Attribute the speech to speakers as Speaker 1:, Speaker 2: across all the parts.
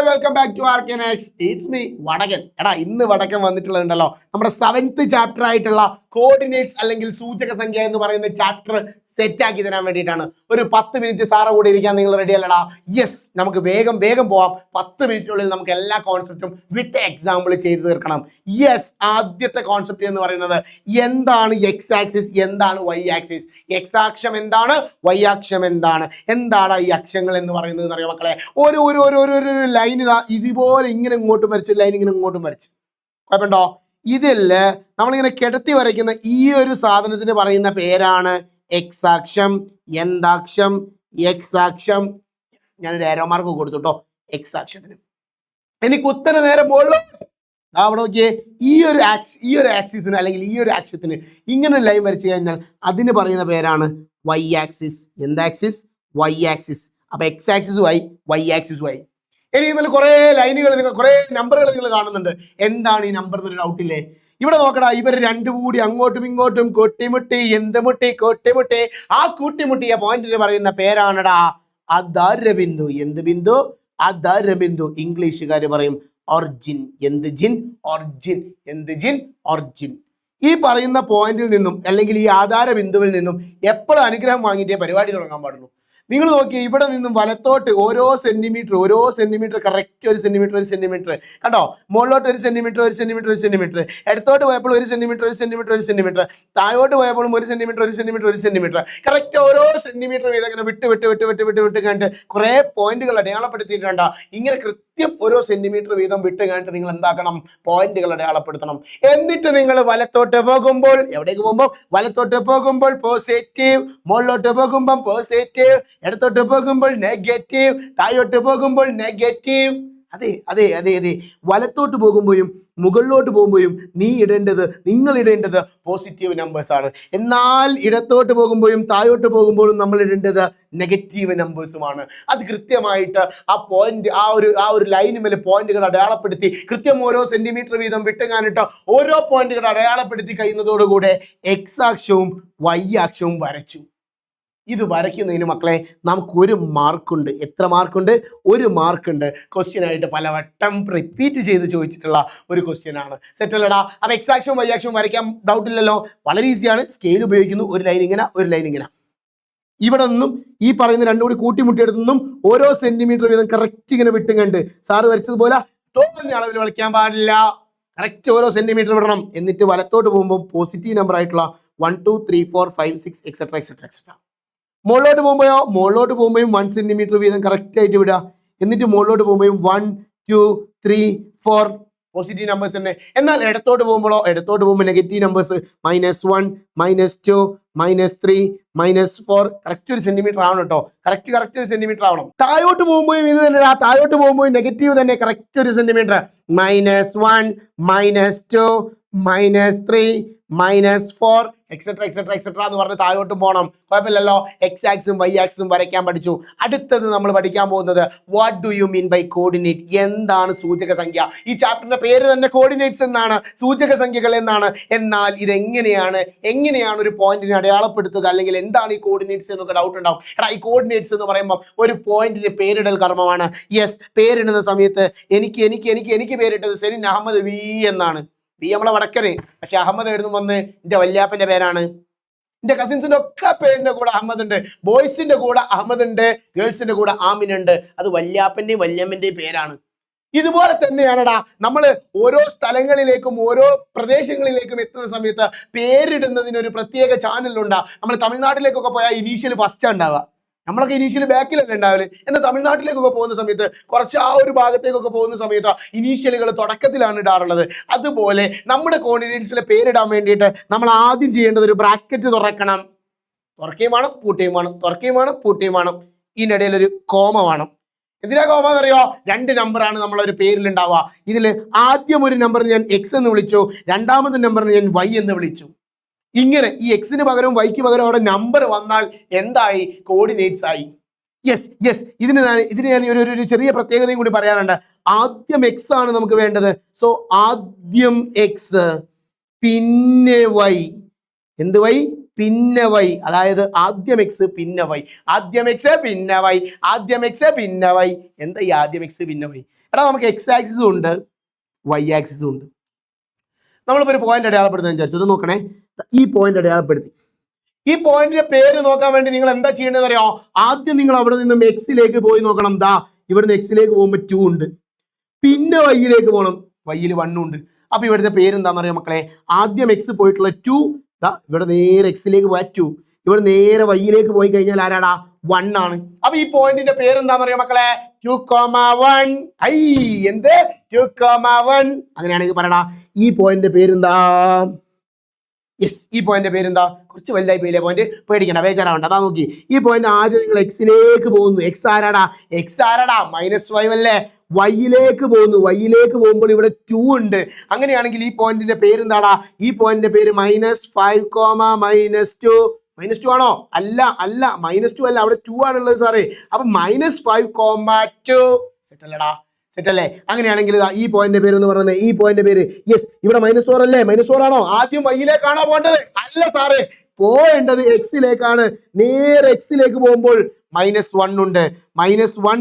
Speaker 1: Welcome back to Arcanex. It's me Vadakkan. എടാ ഇന്ന് വടക്കൻ വന്നിട്ടുള്ളതുണ്ടല്ലോ നമ്മുടെ 7th ചാപ്റ്റർ ആയിട്ടുള്ള കോർഡിനേറ്റ്സ് അല്ലെങ്കിൽ സൂചക സംഖ്യ എന്ന് പറയുന്ന ചാപ്റ്റർ സെറ്റ് ആക്കി തരാൻ വേണ്ടിയിട്ടാണ്. ഒരു 10 മിനിറ്റ് സാറ് കൂടെ ഇരിക്കാൻ നിങ്ങൾ റെഡി അല്ലടാ? യെസ്, നമുക്ക് വേഗം പോവാം. 10 മിനിറ്റിനുള്ളിൽ നമുക്ക് എല്ലാ കോൺസെപ്റ്റും വിത്ത് എക്സാമ്പിൾ ചെയ്തു തീർക്കണം. യെസ്, ആദ്യത്തെ കോൺസെപ്റ്റ് എന്ന് പറയുന്നത് എന്താണ് എക്സ് ആക്സിസ്, എന്താണ് വൈ ആക്സിസ്. എക്സ് അക്ഷം എന്താണ്, വൈ അക്ഷം എന്താണ്, എന്താണ് ഈ അക്ഷങ്ങൾ എന്ന് പറയുന്നത് അറിയാം മക്കളെ? ഒരു ലൈൻ ഇതുപോലെ ഇങ്ങനെ ഇങ്ങോട്ടും വരച്ചു, ലൈൻ ഇങ്ങനെ ഇങ്ങോട്ടും വരച്ചു. കുഴപ്പമുണ്ടോ? ഇതിൽ നമ്മളിങ്ങനെ കിടത്തി വരയ്ക്കുന്ന ഈ ഒരു സാധനത്തിന് പറയുന്ന പേരാണ് എക്സ് അക്ഷം, എന്താക്ഷം, എക്സ് അക്ഷം. ഞാനൊരു ഏരോ മാർക്ക് കൊടുത്തു കേട്ടോ എക്സ് അക്ഷത്തിന്. എനിക്ക് ഉത്തര നേരെ മുകളിലോട്ട് അവിടെ നോക്കിയേ, ഈ ഒരു ആക്സിസിന് അല്ലെങ്കിൽ ഈ ഒരു അക്ഷത്തിന് ഇങ്ങനെ ലൈൻ വരച്ചു കഴിഞ്ഞാൽ അതിന് പറയുന്ന പേരാണ് വൈ ആക്സിസ്. എന്താക്സിസ്? Y axis. അപ്പൊ X axis Y, Y axis Y. ഇനി ഇതിൽ കുറെ ലൈനുകൾ, നിങ്ങൾ കുറെ നമ്പറുകൾ നിങ്ങൾ കാണുന്നുണ്ട്. എന്താണ് ഈ നമ്പർ എന്നൊരു ഡൗട്ടില്ലേ? ഇവിടെ നോക്കടാ, ഇവർ രണ്ടു കൂടി അങ്ങോട്ടും ഇങ്ങോട്ടും കൊട്ടിമുട്ടി, കൊട്ടിമുട്ടി. ആ കൂട്ടിമുട്ടിയ പോയിന്റിന് പറയുന്ന പേരാണടാ അധാരബിന്ദു. എന്ത് ബിന്ദു? അധാരബിന്ദു. ഇംഗ്ലീഷുകാർ പറയും ഒറിജിൻ. എന്ത് ജിൻ? ഒറിജിൻ. എന്ത് ജിൻ? ഒറിജിൻ. ഈ പറയുന്ന പോയിന്റിൽ നിന്നും അല്ലെങ്കിൽ ഈ ആധാര ബിന്ദുവിൽ നിന്നും എപ്പോഴും അനുഗ്രഹം വാങ്ങിയിട്ടേ പരിപാടി തുടങ്ങാൻ പാടുള്ളൂ. നിങ്ങൾ നോക്കിയേ, ഇവിടെ നിന്നും വലത്തോട്ട് ഓരോ സെന്റിമീറ്റർ കറക്റ്റ് ഒരു സെന്റിമീറ്റർ കണ്ടോ? മുകളിലോട്ട് ഒരു സെന്റിമീറ്റർ, ഇടത്തോട്ട് പോയപ്പോൾ ഒരു സെന്റിമീറ്റർ, താഴോട്ട് പോയപ്പോഴും ഒരു സെന്റിമീറ്റർ കറക്റ്റ് ഓരോ സെന്റിമീറ്റർ വീതം ഇങ്ങനെ വിട്ട് കണ്ട് കുറെ പോയിന്റുകൾ അടയാളപ്പെടുത്തിയിട്ടുണ്ട്. ഇങ്ങനെ കൃത്യം ഓരോ സെന്റിമീറ്റർ വീതം വിട്ട് കഴിഞ്ഞിട്ട് നിങ്ങൾ എന്താക്കണം? പോയിന്റുകൾ അടയാളപ്പെടുത്തണം. എന്നിട്ട് നിങ്ങൾ വലത്തോട്ട് പോകുമ്പോൾ, എവിടേക്ക് പോകുമ്പോൾ? വലത്തോട്ട് പോകുമ്പോൾ പോസിറ്റീവ്, മുകളിലോട്ട് പോകുമ്പോൾ പോസിറ്റീവ്, ഇടത്തോട്ട് പോകുമ്പോൾ നെഗറ്റീവ്, താഴോട്ട് പോകുമ്പോൾ നെഗറ്റീവ്. അതെ, വലത്തോട്ട് പോകുമ്പോഴും മുകളിലോട്ട് പോകുമ്പോഴും നിങ്ങൾ ഇടേണ്ടത് പോസിറ്റീവ് നമ്പേഴ്സ് ആണ്. എന്നാൽ ഇടത്തോട്ട് പോകുമ്പോഴും താഴോട്ട് പോകുമ്പോഴും നമ്മൾ ഇടേണ്ടത് നെഗറ്റീവ് നമ്പേഴ്സുമാണ്. അത് കൃത്യമായിട്ട് ആ പോയിന്റ്, ആ ഒരു ലൈന് മേലെ പോയിന്റുകൾ അടയാളപ്പെടുത്തി കൃത്യം ഓരോ സെന്റിമീറ്റർ വീതം വിട്ടുകാണിട്ട് ഓരോ പോയിന്റുകൾ അടയാളപ്പെടുത്തി കഴിയുന്നതോടുകൂടെ എക്സ് അക്ഷവും വൈ അക്ഷവും വരച്ചു. ഇത് വരയ്ക്കുന്നതിന് മക്കളെ നമുക്കൊരു മാർക്കുണ്ട്. എത്ര മാർക്കുണ്ട്? 1 മാർക്കുണ്ട്. ക്വസ്റ്റ്യൻ ആയിട്ട് പലവട്ടം റിപ്പീറ്റ് ചെയ്ത് ചോദിച്ചിട്ടുള്ള ഒരു ക്വസ്റ്റ്യൻ ആണ്. സെറ്റ് അല്ലടാ? അപ്പൊ എക്സ് ആക്ഷവും വൈ ആക്ഷവും വരയ്ക്കാൻ ഡൗട്ട് ഇല്ലല്ലോ? വളരെ ഈസിയാണ്. സ്കെയിൽ ഉപയോഗിക്കുന്നു. ഒരു ലൈൻ ഇങ്ങനെ. ഇവിടെ നിന്നും ഈ പറയുന്ന രണ്ടും കൂടി കൂട്ടിമുട്ടിയെടുത്തു നിന്നും ഓരോ സെന്റിമീറ്റർ വീതം കറക്റ്റ് ഇങ്ങനെ വിട്ടും കണ്ട് സാറ് വരച്ചതുപോലെ തോന്നുന്ന അളവിൽ വരയ്ക്കാൻ പാടില്ല. കറക്റ്റ് ഓരോ സെന്റിമീറ്റർ വിടണം. എന്നിട്ട് വലത്തോട്ട് പോകുമ്പോൾ പോസിറ്റീവ് നമ്പർ ആയിട്ടുള്ള 1 2 3 4 5 6 എക്സെട്ര. മുകളിലോട്ട് പോകുമ്പോഴും 1 സെന്റിമീറ്റർ വീതം കറക്റ്റ് ആയിട്ട് വിടുക. എന്നിട്ട് മുകളിലോട്ട് പോകുമ്പോഴും 1 2 3 4 പോസിറ്റീവ് നമ്പേഴ്സ് തന്നെ. എന്നാൽ ഇടത്തോട്ട് പോകുമ്പോൾ നെഗറ്റീവ് നമ്പേഴ്സ് -1 -2 -3 -4 കറക്റ്റ് ഒരു സെന്റിമീറ്റർ ആവണം കേട്ടോ. കറക്റ്റ് ഒരു സെന്റിമീറ്റർ ആവണം. താഴോട്ട് പോകുമ്പോഴും ഇത് തന്നെ. താഴോട്ട് പോകുമ്പോഴും നെഗറ്റീവ് തന്നെ, കറക്റ്റ് ഒരു സെന്റിമീറ്റർ. -1 -2 -3 -4 എക്സെട്ര എന്ന് പറഞ്ഞ് താഴോട്ട് പോകണം. കുഴപ്പമില്ലല്ലോ. എക്സ് ആക്സും വൈ ആക്സും വരയ്ക്കാൻ പഠിച്ചു. അടുത്തത് നമ്മൾ പഠിക്കാൻ പോകുന്നത് what do you mean by coordinate? എന്താണ് സൂചക സംഖ്യ? ഈ ചാപ്റ്ററിന്റെ പേര് തന്നെ കോർഡിനേറ്റ്സ് എന്നാണ്, സൂചക സംഖ്യകൾ എന്നാണ്. എന്നാൽ ഇത് എങ്ങനെയാണ് ഒരു പോയിന്റിനെ അടയാളപ്പെടുത്തുക, അല്ലെങ്കിൽ എന്താണ് ഈ കോർഡിനേറ്റ്സ് എന്നൊക്കെ ഡൗട്ട് ഉണ്ടാവും. എടാ, ഈ കോർഡിനേറ്റ്സ് എന്ന് പറയുമ്പോൾ ഒരു പോയിന്റിന് പേരിടൽ കർമ്മമാണ്. യെസ്, പേരിടുന്ന സമയത്ത് എനിക്ക് പേരിട്ടത് സെലിൻ അഹമ്മദ് വി എന്നാണ്. വി നമ്മളെ വടക്കന്, പക്ഷെ അഹമ്മദ് എഴുതും വന്ന് എൻ്റെ വല്യാപ്പന്റെ പേരാണ്. എൻ്റെ കസിൻസിന്റെ ഒക്കെ പേരിന്റെ കൂടെ അഹമ്മദ് ഉണ്ട്. ബോയ്സിന്റെ കൂടെ അഹമ്മദ് ഉണ്ട്, ഗേൾസിന്റെ കൂടെ ആമിന ഉണ്ട്. അത് വല്യാപ്പന്റെയും വല്യമ്മന്റെയും പേരാണ്. ഇതുപോലെ തന്നെയാണടാ നമ്മൾ ഓരോ സ്ഥലങ്ങളിലേക്കും ഓരോ പ്രദേശങ്ങളിലേക്കും എത്തുന്ന സമയത്ത് പേരിടുന്നതിന് ഒരു പ്രത്യേക ചാനലുണ്ടാ. നമ്മൾ തമിഴ്നാട്ടിലേക്കൊക്കെ പോയാൽ ഇനീഷ്യൽ ഫസ്റ്റ് ഉണ്ടാവുക. നമ്മളൊക്കെ ഇനീഷ്യൽ ബാക്കിലല്ലേ ഉണ്ടാവില്ല. എന്നാൽ തമിഴ്നാട്ടിലേക്കൊക്കെ പോകുന്ന സമയത്ത് കുറച്ച് ആ ഒരു ഭാഗത്തേക്കൊക്കെ പോകുന്ന സമയത്ത് ഇനീഷ്യലുകൾ തുടക്കത്തിലാണ് ഇടാറുള്ളത്. അതുപോലെ നമ്മുടെ കോർഡിനേറ്റ്സിലെ പേരിടാൻ വേണ്ടിയിട്ട് നമ്മൾ ആദ്യം ചെയ്യേണ്ടത് ഒരു ബ്രാക്കറ്റ് തുറക്കണം. തുറക്കുകയും വേണം, പൂട്ടുകയും വേണം. ഇതിനിടയിൽ ഒരു കോമ വേണം. എന്തിനാ കോമ എന്നറിയോ? 2 നമ്പറാണ് നമ്മളൊരു പേരിൽ ഉണ്ടാവുക. ഇതിൽ ആദ്യം ഒരു നമ്പറിന് ഞാൻ എക്സ് എന്ന് വിളിച്ചു, രണ്ടാമത്തെ നമ്പറിന് ഞാൻ വൈ എന്ന് വിളിച്ചു. ഇങ്ങനെ ഈ എക്സിന് പകരം വൈക്ക് പകരം അവിടെ നമ്പർ വന്നാൽ എന്തായി? കോർഡിനേറ്റ്സ് ആയി. യെസ് ഇതിന് ഞാൻ ഒരു ചെറിയ പ്രത്യേകതയും കൂടി പറയാനുണ്ട്. ആദ്യം എക്സ് ആണ് നമുക്ക് വേണ്ടത്. സോ ആദ്യം എക്സ്, പിന്നെ വൈ. എന്ത് വൈ? പിന്നെ വൈ, അതായത് ആദ്യം എക്സ് പിന്നെ വൈ, ആദ്യം എക്സ് പിന്നെ വൈ, ആദ്യം എക്സ് പിന്നെ വൈ. എന്താ ഈ ആദ്യം എക്സ് പിന്നെ വൈ? എടാ നമുക്ക് എക്സ് ആക്സിസും ഉണ്ട് വൈ ആക്സിസും ഉണ്ട്. നമ്മളിപ്പോൾ ഒരു പോയിന്റ് അടയാളപ്പെടുത്താൻ വിചാരിച്ചു. ഇത് നോക്കണേ, ഈ പോയിന്റ് അടയാളപ്പെടുത്തി. ഈ പോയിന്റിന്റെ പേര് നോക്കാൻ വേണ്ടി നിങ്ങൾ എന്താ ചെയ്യേണ്ടത് അറിയോ? ആദ്യം നിങ്ങൾ അവിടെ നിന്നും എക്സിലേക്ക് പോയി നോക്കണം. ദാ ഇവിടുന്ന് എക്സിലേക്ക് പോകുമ്പോൾ 2 ഉണ്ട്, പിന്നെ വൈയിലേക്ക് പോകണം, വൈയിൽ 1 ഉണ്ട്. അപ്പൊ ഇവിടുത്തെ പേര് എന്താണെന്നറിയോ മക്കളെ? ആദ്യം എക്സ് പോയിട്ടുള്ള 2, ദാ ഇവിടെ നേരെ എക്സിലേക്ക് പോയ 2, ഇവിടെ നേരെ വൈയിലേക്ക് പോയി കഴിഞ്ഞാൽ ആരാടാ? 1 ആണ്. അപ്പൊ ഈ പോയിന്റിന്റെ പേര് എന്താണെന്നറിയോ മക്കളെ? 2,1. ഐ എന്ത് 2,1? അങ്ങനെയാണെങ്കിൽ പറയടാ, ഈ പോയിന്റിന്റെ പേരെന്താ? യെസ്, ഈ പോയിന്റ് പേരെന്താ? കുറച്ച് വലുതായി പോയില്ലേ പോയിന്റ്? പേടിക്കണ്ട, ബേജാറാവണ്ട. അതാ നോക്കി, ഈ പോയിന്റ് ആദ്യം നിങ്ങൾ എക്സിലേക്ക് പോകുന്നു. എക്സ് ആരാടാ? -5 അല്ലേ? വൈയിലേക്ക് പോകുന്നു. വൈയിലേക്ക് പോകുമ്പോൾ ഇവിടെ 2 ഉണ്ട്. അങ്ങനെയാണെങ്കിൽ ഈ പോയിന്റിന്റെ പേരെന്താടാ? ഈ പോയിന്റിന്റെ പേര് -5, -2. -2 ആണോ? അല്ല, -2 അല്ല, അവിടെ 2 ആണുള്ളത് സാറേ. അപ്പൊ -5,2. സെറ്റല്ലടാ? സെറ്റല്ലേ? അങ്ങനെയാണെങ്കിൽ ഈ പോയിന്റ് പേര് എന്ന് പറയുന്നത്, ഈ പോയിന്റ് പേര് യെസ്, ഇവിടെ -4 അല്ലേ? -4 ആണോ? ആദ്യം വൈയിലേക്കാണോ പോകേണ്ടത്? അല്ല സാറേ, പോകേണ്ടത് എക്സിലേക്കാണ്. നേരെ എക്സിലേക്ക് പോകുമ്പോൾ -1 ഉണ്ട്. -1,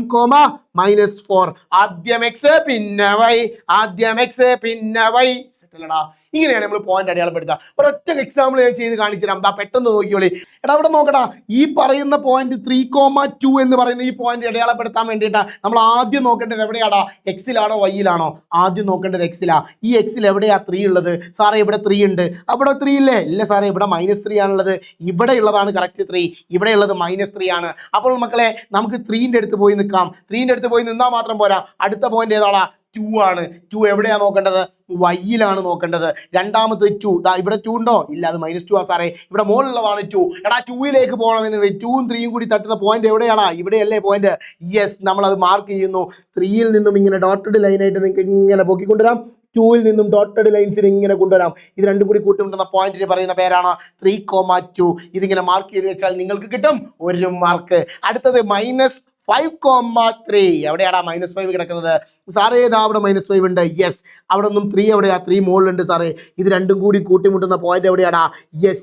Speaker 1: -4. ആദ്യം എക്സ് പിന്നെ വൈ, ആദ്യം എക്സ് പിന്നെ വൈ. സെറ്റല്ലടാ? ഇങ്ങനെയാണ് നമ്മൾ പോയിന്റ് അടയാളപ്പെടുത്തുക. ഒരൊറ്റ എക്സാമ്പിൾ ഞാൻ ചെയ്ത് കാണിച്ചു തരാം. ദാ പെട്ടെന്ന് നോക്കിയോളി. എടാ അവിടെ നോക്കടാ, ഈ പറയുന്ന പോയിന്റ് 3,2 എന്ന് പറയുന്ന ഈ പോയിന്റ് അടയാളപ്പെടുത്താൻ വേണ്ടിയിട്ട് നമ്മൾ ആദ്യം നോക്കേണ്ടത് എവിടെയാടാ? എക്സിലാണോ വൈയിലാണോ? ആദ്യം നോക്കേണ്ടത് എക്സിലാ. ഈ എക്സിൽ എവിടെയാ 3 ഉള്ളത്? സാറേ ഇവിടെ 3 ഉണ്ട്. അവിടെ 3 ഇല്ലേ? ഇല്ല സാറേ, ഇവിടെ -3 ആണുള്ളത്. ഇവിടെ ഉള്ളതാണ് കറക്റ്റ് 3, ഇവിടെ ഉള്ളത് -3 ആണ്. അപ്പോൾ മക്കളെ നമുക്ക് 3ന്റെ അടുത്ത് പോയി നിൽക്കാം. 3ന്റെ അടുത്ത് പോയി നിന്നാൽ മാത്രം പോരാ. അടുത്ത പോയിന്റ് ഏതാടാ? 2 ആണ്. 2 എവിടെയാ നോക്കേണ്ടത്? വൈയിലാണ് നോക്കേണ്ടത്. രണ്ടാമത് 2, ദാ ഇവിടെ 2 ഉണ്ടോ? ഇല്ല, അത് -2 ആ സാറേ. ഇവിടെ മുകളിലുള്ളതാണ് 2. എടാ 2ലേക്ക് പോകണമെന്ന് 2ഉം 3യും കൂടി തട്ടുന്ന പോയിന്റ് എവിടെയാടാ? ഇവിടെയല്ലേ പോയിന്റ്? യെസ്, നമ്മൾ അത് മാർക്ക് ചെയ്യുന്നു. 3യിൽ നിന്നും ഇങ്ങനെ ഡോട്ടഡ് ലൈനായിട്ട് നിങ്ങൾക്ക് ഇങ്ങനെ പൊക്കിക്കൊണ്ടുവരാം. 2ൽ നിന്നും ഡോട്ടഡ് ലൈൻസിന് ഇങ്ങനെ കൊണ്ടുവരാം. ഇത് രണ്ടും കൂടി കൂട്ടിമുട്ടുന്ന പോയിന്റിന് പറയുന്ന പേരാണ് 3,2. ഇതിങ്ങനെ മാർക്ക് ചെയ്ത് വെച്ചാൽ നിങ്ങൾക്ക് കിട്ടും 1 മാർക്ക്. അടുത്തത് -5,3. എവിടെയാടാ -5 കിടക്കുന്നത്? സാറേ ഏതാ അവിടെ -5 ഉണ്ട്. യെസ്, അവിടെ ഒന്നും 3 എവിടെയാ? 3 മുകളിലുണ്ട് സാറേ. ഇത് രണ്ടും കൂടി കൂട്ടിമുട്ടുന്ന പോയിന്റ് എവിടെയാടാ? യെസ്,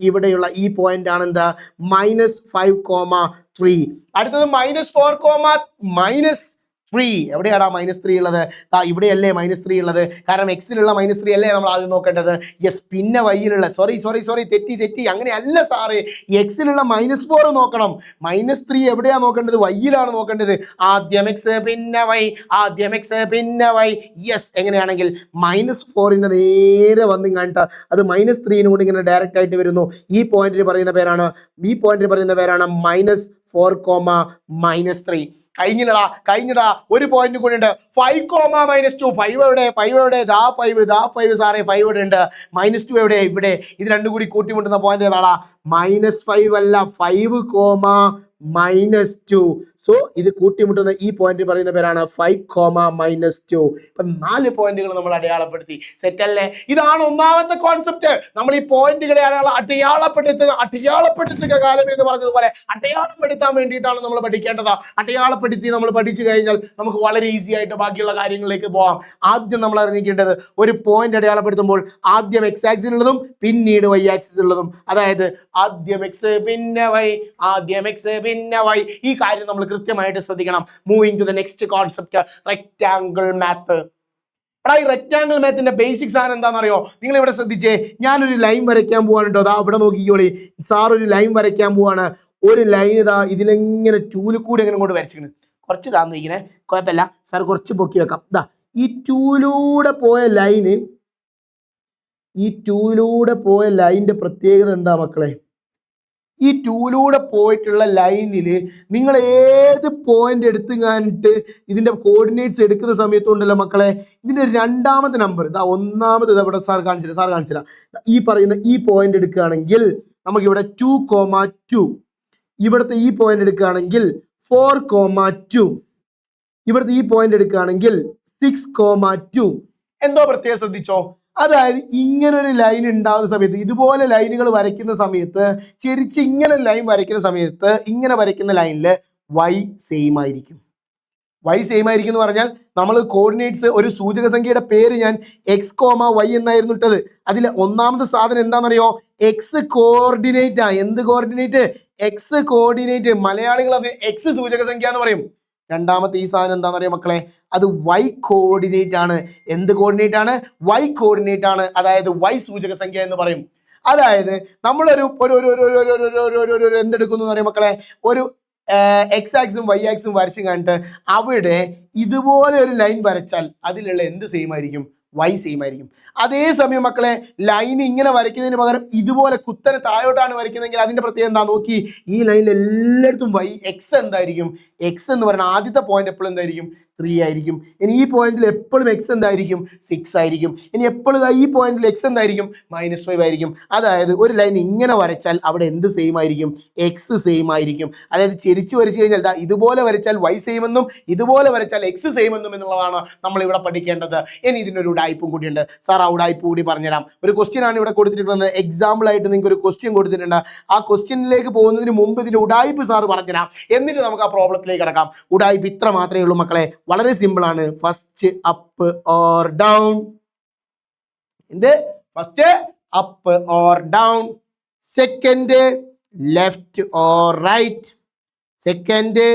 Speaker 1: ഇവിടെയുള്ള ഈ പോയിന്റ് ആണ് എന്താ? -5,3. അടുത്തത് -4,-3. എവിടെയാടാ -3 ഉള്ളത്? ഇവിടെയല്ലേ -3 ഉള്ളത്? കാരണം എക്സിലുള്ള -3 അല്ലേ നമ്മൾ ആദ്യം നോക്കേണ്ടത്? യെസ്, പിന്നെ വൈയിലുള്ള സോറി തെറ്റി. അങ്ങനെയല്ല സാറേ, എക്സിലുള്ള -4 നോക്കണം. -3 എവിടെയാ നോക്കേണ്ടത്? വൈയിലാണ് നോക്കേണ്ടത്. ആദ്യം എക്സ് പിന്നെ വൈ, ആദ്യം എക്സ് പിന്നെ വൈ. യെസ്, എങ്ങനെയാണെങ്കിൽ -4ന്റെ നേരെ വന്ന് കാണിട്ടാ അത് -3 കൊണ്ട് ഇങ്ങനെ ഡയറക്റ്റ് ആയിട്ട് വരുന്നു. ഈ പോയിന്റിന് പറയുന്ന പേരാണ് -4,-3. കഴിഞ്ഞിടാ. ഒരു പോയിന്റ് കൂടി ഉണ്ട്. 5,-2. 5 എവിടെ? 5 സാറേ, 5 ഇവിടെ ഉണ്ട്. -2 എവിടെ? ഇവിടെ. ഇത് രണ്ടും കൂടി കൂട്ടിമുട്ടുന്ന പോയിന്റ് ഏതാടാ? -5 അല്ല, 5,-2. സോ ഇത് കൂട്ടിമുട്ടുന്ന ഈ പോയിന്റ് പറയുന്ന പേരാണ് 5,-2. ഇപ്പൊ 4 പോയിന്റുകൾ നമ്മൾ അടയാളപ്പെടുത്തി. സെറ്റ് അല്ലേ? ഇതാണ് ഒന്നാമത്തെ കോൺസെപ്റ്റ്. നമ്മൾ ഈ പോയിന്റുകളെ അടയാളപ്പെടുത്തുക കാലം എന്ന് പറഞ്ഞതുപോലെ അടയാളപ്പെടുത്താൻ വേണ്ടിയിട്ടാണ് നമ്മൾ പഠിക്കേണ്ടത്. അടയാളപ്പെടുത്തി നമ്മൾ പഠിച്ചു കഴിഞ്ഞാൽ നമുക്ക് വളരെ ഈസി ആയിട്ട് ബാക്കിയുള്ള കാര്യങ്ങളിലേക്ക് പോകാം. ആദ്യം നമ്മൾ അറിഞ്ഞിരിക്കേണ്ടത്, ഒരു പോയിന്റ് അടയാളപ്പെടുത്തുമ്പോൾ ആദ്യം എക്സ് ആക്സിസ് ഉള്ളതും പിന്നീട് വൈ ആക്സിസ് ഉള്ളതും, അതായത് ആദ്യം എക്സ് പിന്നെ വൈ, ആദ്യം എക്സ് പിന്നെ വൈ. ഈ കാര്യം നമ്മൾ കൃത്യമായിട്ട് ശ്രദ്ധിക്കണം. Moving to the next concept, rectangle math. ഈ റെക്ടാംഗിൾ മാത്തിന്റെ ബേസിക്സ് ആണ് എന്താണെന്നറിയോ? നിങ്ങൾ ഇവിടെ ശ്രദ്ധിച്ചേ, ഞാനൊരു ലൈൻ വരയ്ക്കാൻ പോവാണ് കേട്ടോ. അതാ അവിടെ നോക്കിക്കോളി, സാർ ഒരു ലൈൻ വരയ്ക്കാൻ പോവാണ്. ഒരു ലൈൻ ഇതാ ഇതിലെങ്ങനെ ടൂലിൽ കൂടി എങ്ങനെ കൊണ്ട് വരച്ചിരിക്കുന്നത്. കുറച്ച് താന്നിരിക്കണേ, കുഴപ്പമില്ല സാർ, കുറച്ച് പൊക്കി വെക്കാം. ഇതാ ഈ ടൂലൂടെ പോയ ലൈനിന്റെ പ്രത്യേകത എന്താ മക്കളെ? ഈ ടൂലൂടെ പോയിട്ടുള്ള ലൈനിൽ നിങ്ങൾ ഏത് പോയിന്റ് എടുത്തു കാണിട്ട് ഇതിന്റെ കോർഡിനേറ്റ്സ് എടുക്കുന്ന സമയത്തുണ്ടല്ലോ മക്കളെ, ഇതിന്റെ രണ്ടാമത്തെ നമ്പർ ഇതാ, ഒന്നാമത് ഇവിടെ സാർ കാണിച്ചില്ല. ഈ പറയുന്ന ഈ പോയിന്റ് എടുക്കുകയാണെങ്കിൽ നമുക്കിവിടെ 2,2. ഇവിടുത്തെ ഈ പോയിന്റ് എടുക്കുകയാണെങ്കിൽ 4,2. ഇവിടുത്തെ ഈ പോയിന്റ് എടുക്കുകയാണെങ്കിൽ 6,2. എന്തോ പ്രത്യേകം ശ്രദ്ധിച്ചോ? അതായത് ഇങ്ങനെ ഒരു ലൈൻ ഉണ്ടാകുന്ന സമയത്ത്, ഇതുപോലെ ലൈനുകൾ വരയ്ക്കുന്ന സമയത്ത്, ചെരിച്ച് ഇങ്ങനെ ലൈൻ വരയ്ക്കുന്ന സമയത്ത്, ഇങ്ങനെ വരയ്ക്കുന്ന ലൈനിൽ വൈ സെയിം ആയിരിക്കും. എന്ന് പറഞ്ഞാൽ നമ്മൾ കോർഡിനേറ്റ്സ്, ഒരു സൂചക സംഖ്യയുടെ പേര് ഞാൻ x, y എന്നായിരുന്നു ഇട്ടത്. അതിൽ ഒന്നാമത്തെ സാധനം എന്താണെന്നറിയോ? എക്സ് കോർഡിനേറ്റ് ആ. എന്ത് കോർഡിനേറ്റ്? X coordinate. മലയാളികൾ അത് എക്സ് സൂചക സംഖ്യ എന്ന് പറയും. രണ്ടാമത്തെ ഈ സാധനം എന്താണെന്ന് അറിയാം മക്കളെ? അത് വൈ കോർഡിനേറ്റ് ആണ്. എന്ത് കോർഡിനേറ്റ് ആണ്? വൈ കോർഡിനേറ്റ് ആണ്. അതായത് വൈ സൂചക സംഖ്യ എന്ന് പറയും. അതായത് നമ്മളൊരു എന്തെടുക്കുന്നു എന്ന് അറിയാം മക്കളെ? ഒരു എക്സ് ആക്സും വൈ ആക്സും വരച്ച് കണ്ടിട്ട് അവിടെ ഇതുപോലെ ഒരു ലൈൻ വരച്ചാൽ അതിലുള്ള എന്ത് സെയിം ആയിരിക്കും? വൈ സെയിം ആയിരിക്കും. അതേസമയം മക്കളെ ലൈൻ ഇങ്ങനെ വരയ്ക്കുന്നതിന് പകരം ഇതുപോലെ കുത്തനെ താഴോട്ടാണ് വരയ്ക്കുന്നതെങ്കിൽ അതിന്റെ പ്രത്യേകത എന്താ നോക്കി? ഈ ലൈനിൽ എല്ലായിടത്തും വൈ എക്സ് എന്തായിരിക്കും? എക്സ് എന്ന് പറയുന്ന ആദ്യത്തെ പോയിന്റ് എപ്പോഴും എന്തായിരിക്കും? 3 ആയിരിക്കും. ഇനി ഈ പോയിന്റിൽ എപ്പോഴും എക്സ് എന്തായിരിക്കും? 6 ആയിരിക്കും. ഇനി എപ്പോഴും ഈ പോയിന്റിൽ എക്സ് എന്തായിരിക്കും? -5 ആയിരിക്കും. അതായത് ഒരു ലൈൻ ഇങ്ങനെ വരച്ചാൽ അവിടെ എന്ത് സെയിം ആയിരിക്കും? എക്സ് സെയിം ആയിരിക്കും. അതായത് ചെരിച്ച് വരച്ചു കഴിഞ്ഞാൽ ഇതുപോലെ വരച്ചാൽ വൈ സെയിം എന്നും ഇതുപോലെ വരച്ചാൽ എക്സ് സെയിം എന്നും എന്നുള്ളതാണ് നമ്മൾ ഇവിടെ പഠിക്കേണ്ടത്. ഇനി ഇതിനൊരു ഉടായ്പും കൂടിയുണ്ട്. സാർ ആ ഉടായ്പ കൂടി പറഞ്ഞുതരാം. ഒരു ക്വസ്റ്റ്യൻ ആണ് ഇവിടെ കൊടുത്തിട്ടുള്ളത്. എക്സാമ്പിൾ ആയിട്ട് നിങ്ങൾക്ക് ഒരു ക്വസ്റ്റ്യൻ കൊടുത്തിട്ടുണ്ട്. ആ ക്വസ്റ്റ്യനിലേക്ക് പോകുന്നതിന് മുമ്പ് ഇതിന്റെ ഉടായ്പ സാർ പറഞ്ഞുതരാം. എന്നിട്ട് നമുക്ക് ആ പ്രോബ്ലത്തിലേക്ക് കിടക്കാം. ഉടായ്പ ഇത്ര മാത്രമേ ഉള്ളൂ മക്കളെ. വളരെ സിമ്പിൾ ആണ്. First up or down. എന്ത്? First up or down. Second left or right. Second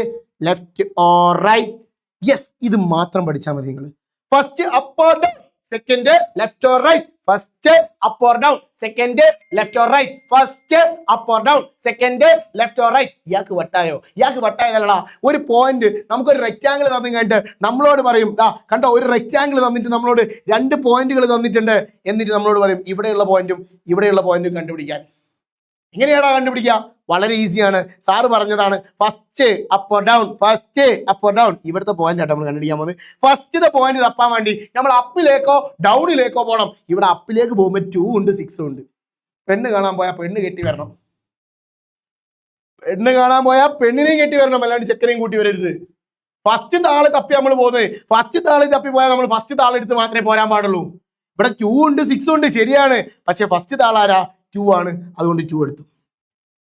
Speaker 1: left or right. Yes, ഇത് മാത്രം പഠിച്ചാൽ മതി നിങ്ങൾ. First up or down, second left or right. First up or down, second left or right. First up or down, second left or right. ഇയാൾക്ക് വട്ടായോ? ഇയാൾക്ക് വട്ടായതല്ലടാ. ഒരു point നമുക്കൊരു റെക്റ്റാങ്കിൾ തന്നു കഴിഞ്ഞിട്ട് നമ്മളോട് പറയും കണ്ടോ, ഒരു റെക്റ്റാങ്കിൾ തന്നിട്ട് നമ്മളോട് 2 പോയിന്റുകൾ തന്നിട്ടുണ്ട്. എന്നിട്ട് നമ്മളോട് പറയും ഇവിടെയുള്ള പോയിന്റും ഇവിടെയുള്ള പോയിന്റും കണ്ടുപിടിക്കാൻ. എങ്ങനെയാണോ കണ്ടുപിടിക്കുക? വളരെ ഈസിയാണ്. സാറ് പറഞ്ഞതാണ് first up or down, first up or down. ഇവിടുത്തെ പോയിന്റ് ആയിട്ട് നമ്മൾ കണ്ടുപിടിക്കാൻ പോകുന്നത്. ഫസ്റ്റത്തെ പോയിന്റ് തപ്പാൻ വേണ്ടി നമ്മൾ അപ്പിലേക്കോ ഡൗണിലേക്കോ പോകണം. ഇവിടെ അപ്പിലേക്ക് പോകുമ്പോൾ 2 ഉണ്ട് 6 ഉണ്ട്. പെണ്ണ് കാണാൻ പോയാൽ പെണ്ണ് കെട്ടി വരണം. പെണ്ണ് കാണാൻ പോയാൽ പെണ്ണിനെയും കെട്ടി വരണം, അല്ലാണ്ട് ചെക്കനെയും കൂട്ടി വരരുത്. ഫസ്റ്റ് താള് തപ്പി നമ്മൾ പോകുന്നത്. ഫസ്റ്റ് താള് തപ്പി പോയാൽ നമ്മൾ ഫസ്റ്റ് താളെടുത്ത് മാത്രമേ പോരാൻ പാടുള്ളൂ. ഇവിടെ 2 ഉണ്ട് 6 ഉണ്ട് ശരിയാണ്. പക്ഷെ ഫസ്റ്റ് താളാരാ? 2 ആണ്. അതുകൊണ്ട് 2 എടുത്തു.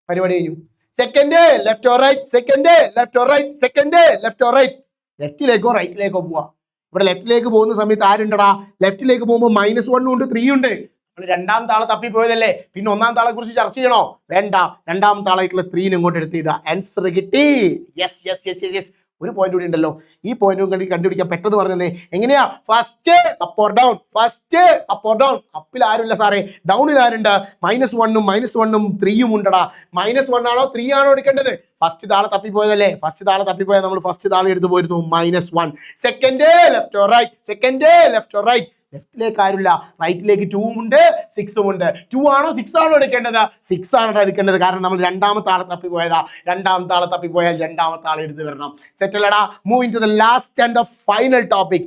Speaker 1: പരിപാടി കഴിഞ്ഞു. Second left or right, second left or right, second left or right. ലെഫ്റ്റിലേക്കോ റൈറ്റിലേക്കോ പോവാ. ഇവിടെ ലെഫ്റ്റിലേക്ക് പോകുന്ന സമയത്ത് ആരുണ്ടടാ? ലെഫ്റ്റിലേക്ക് പോകുമ്പോൾ -1 ഉണ്ട് 3 ഉണ്ട്. നമ്മൾ രണ്ടാം താളെ തപ്പി പോയതല്ലേ, പിന്നെ ഒന്നാം താളെ കുറിച്ച് ചർച്ച ചെയ്യണോ? വേണ്ട. രണ്ടാം താളായിട്ടുള്ള 3 ഇങ്ങോട്ട് എടുത്ത് ചെയ്താ ആൻസർ കിട്ടി. Yes yes yes yes. ഒരു പോയിന്റ് കൂടി ഉണ്ടല്ലോ. ഈ പോയിന്റ് കണ്ടുപിടിക്കാൻ പെട്ടെന്ന് പറഞ്ഞത് എങ്ങനെയാ? First up or down, first up or down. അപ്പിൽ ആരുമില്ല സാറേ, ഡൗണിൽ ആരുണ്ട്? -1ഉം -1ഉം 3ഉം ഉണ്ടടാ. -1 ആണോ 3 ആണോ എടുക്കേണ്ടത്? ഫസ്റ്റ് താളെ തപ്പിപ്പോയതല്ലേ. ഫസ്റ്റ് താളെ തപ്പിപ്പോയാൽ നമ്മൾ ഫസ്റ്റ് താളെ എടുത്ത് പോയിരുന്നു -1. Second left or right, second left or right. ലെഫ്റ്റിലേക്ക് ആരുമില്ല, റൈറ്റിലേക്ക് 2 ഉണ്ട് 6 ഉണ്ട്. 2 ആണോ 6 ആണോ എടുക്കേണ്ടത്? 6 ആണ് എടുക്കേണ്ടത്. കാരണം നമ്മൾ രണ്ടാമത്തെ ആളെ തപ്പിപ്പോയതാ. രണ്ടാമത്തെ ആളെ തപ്പിപ്പോയാൽ രണ്ടാമത്തെ ആളെ എടുത്ത് വരണം. സെറ്റല്ലടാ? Move to the last and the final topic.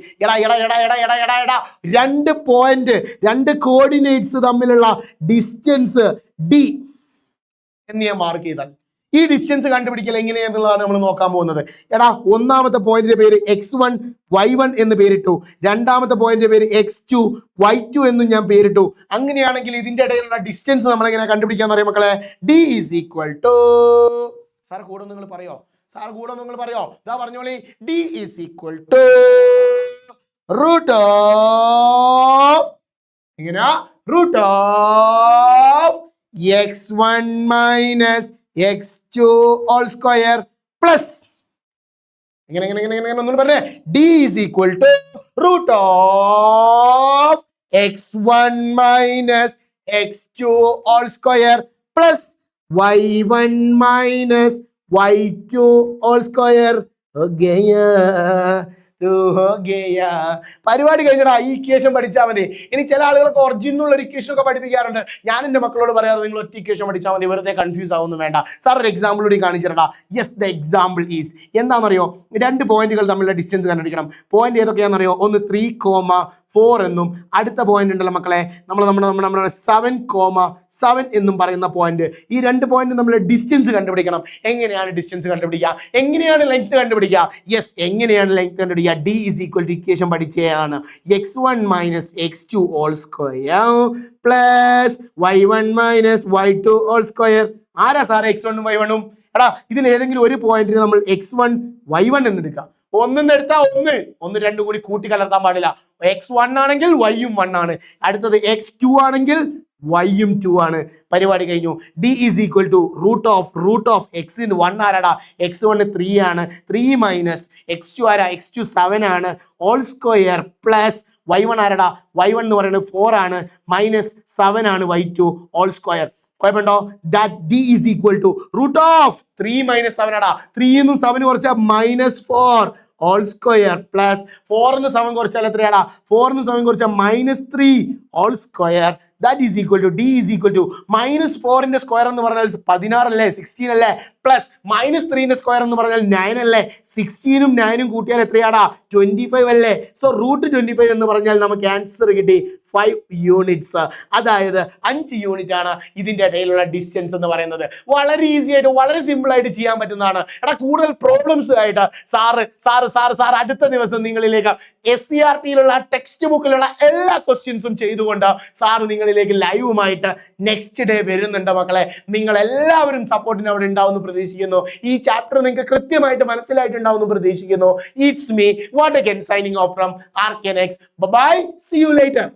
Speaker 1: രണ്ട് പോയിന്റ്, 2 കോർഡിനേറ്റ്സ് തമ്മിലുള്ള ഡിസ്റ്റൻസ് D എന്ന് ഞാൻ മാർക്ക് ചെയ്താൽ ഈ ഡിസ്റ്റൻസ് കണ്ടുപിടിക്കൽ എങ്ങനെയാണെന്നുള്ളതാണ് നമ്മൾ നോക്കാൻ പോകുന്നത്. ഒന്നാമത്തെ പോയിന്റിന്റെ പേര് x1 y1 എന്ന് പേരിട്ടു. രണ്ടാമത്തെ പോയിന്റിന്റെ പേര് x2 y2 എന്നും ഞാൻ പേരിട്ടു. അങ്ങനെയാണെങ്കിൽ ഇതിന്റെ ഇടയിലുള്ള ഡിസ്റ്റൻസ് നമ്മൾ എങ്ങനെ കണ്ടുപിടിക്കാന്ന് പറയാം മക്കളെ? D is equal to, sir കൂടെ നിങ്ങൾ പറയോ? സാർ കൂടെ നിങ്ങൾ പറയോ? ഇതാ പറഞ്ഞോളി. D is equal to root of, എങ്ങനെയാ? root of x1 minus x2 all square plus, ഒന്നും പറഞ്ഞേ. D is equal to root of x1 minus x2 all square plus y1 minus y2 all square. പരിപാടി കഴിഞ്ഞാ ഈ equation പഠിച്ചാൽ മതി. ഇനി ചില ആളുകളൊക്കെ ഒറിജിനുള്ള ഒരു ഇക്വേഷൻ ഒക്കെ പഠിപ്പിക്കാറുണ്ട്. ഞാൻ എൻ്റെ മക്കളോട് പറയാറ് നിങ്ങൾ ഒറ്റ ഇക്വേഷൻ പഠിച്ചാൽ മതി, വെറുതെ കൺഫ്യൂസ് ആവുന്നു വേണ്ട. സാർ ഒരു എക്സാമ്പിൾ കൂടി കാണിച്ചിട്ടാ. യെസ്, ദ എക്സാമ്പിൾ ഈസ് എന്താണെന്നറിയോ? 2 പോയിന്റുകൾ തമ്മിലുള്ള ഡിസ്റ്റൻസ് കണ്ടുപിടിക്കണം. പോയിന്റ് ഏതൊക്കെയാണെന്നറിയോ? ഒന്ന് 3,4 എന്നും അടുത്ത പോയിന്റ് ഉണ്ടല്ലോ മക്കളെ, നമ്മുടെ 7,7 എന്നും പറയുന്ന പോയിന്റ്. ഈ 2 പോയിന്റ് തമ്മിലുള്ള ഡിസ്റ്റൻസ് കണ്ടുപിടിക്കണം. എങ്ങനെയാണ് ഡിസ്റ്റൻസ് കണ്ടുപിടിക്കുക? എങ്ങനെയാണ് ലെങ്ത് കണ്ടുപിടിക്കുക? യെസ്, എങ്ങനെയാണ് ലെങ്ത് കണ്ടുപിടിക്കുക? D is equal to equation പഠിച്ചതാണ്. x1 minus x2 all square plus y1 minus y2 all square. ആരാ സാറേ x1 ഉം y1 ഉം? ഇതിൽ ഏതെങ്കിലും ഒരു പോയിന്റിന് നമ്മൾ x1 y1 എന്ന് എടുക്കാം. ഒന്നെന്ന് എടുത്താൽ ഒന്ന് രണ്ടും കൂടി കൂട്ടി കലർത്താൻ പാടില്ല. x1 ആണെങ്കിൽ y ഉം 1 ആണ്. അടുത്തത് x2 ആണെങ്കിൽ വൈയും 2 ആണ്. പരിപാടി കഴിഞ്ഞു. D is equal to root of എക്സിന് 1 ആരാടാ, x1 3 ആണ്, 3 മൈനസ് x2 ആരാ, x2 7 ആണ്, ഓൾ സ്ക്വയർ പ്ലസ് y1 ആരാടാ, y1 എന്ന് പറയുന്നത് 4 ആണ്, മൈനസ് 7 ആണ് y2 ഓൾ സ്ക്വയർ. കുഴപ്പമുണ്ടോ? That D is equal to root of 3 minus 7 ആടാ, 3 ന്നും 7 കുറച്ചാൽ -4 ഓൾ സ്ക്വയർ പ്ലസ് 4 7 കുറച്ചാൽ എത്രയാടാ, 4 7 കുറച്ചാൽ -3 all square. That is equal to D is equal to -4 square എന്ന് പറഞ്ഞാൽ 16 അല്ലേ, 16 അല്ലേ, പ്ലസ് -3 സ്ക്വയർ എന്ന് പറഞ്ഞാൽ 9 അല്ലേ, 16ഉം 9ഉം കൂട്ടിയാൽ എത്രയാടാ, 25 അല്ലേ. സോ √25 എന്ന് പറഞ്ഞാൽ നമുക്ക് ആൻസർ കിട്ടി 5 യൂണിറ്റ്സ്. അതായത് 5 യൂണിറ്റ് ആണ് ഇതിന്റെ ഇടയിലുള്ള ഡിസ്റ്റൻസ് എന്ന് പറയുന്നത്. വളരെ ഈസി ആയിട്ട് വളരെ സിമ്പിൾ ആയിട്ട് ചെയ്യാൻ പറ്റുന്നതാണ്. എടാ കൂടുതൽ പ്രോബ്ലംസ് ആയിട്ട് സാറ് അടുത്ത ദിവസം നിങ്ങളിലേക്ക് SCRT-യിലുള്ള ടെക്സ്റ്റ് ബുക്കിലുള്ള എല്ലാ ക്വസ്റ്റ്യൻസും ചെയ്തുകൊണ്ട് സാറ് നിങ്ങളിലേക്ക് ലൈവുമായിട്ട് നെക്സ്റ്റ് ഡേ വരുന്നുണ്ട് മക്കളെ. നിങ്ങൾ എല്ലാവരും സപ്പോർട്ടിന് അവിടെ ഉണ്ടാവുമെന്ന് പ്രതീക്ഷിക്കുന്നു. ഈ ചാപ്റ്റർ നിങ്ങൾക്ക് കൃത്യമായിട്ട് മനസ്സിലായിട്ടുണ്ടാവുമെന്ന് പ്രതീക്ഷിക്കുന്നു. It's me what again signing off from RKNX. Bye, see you later.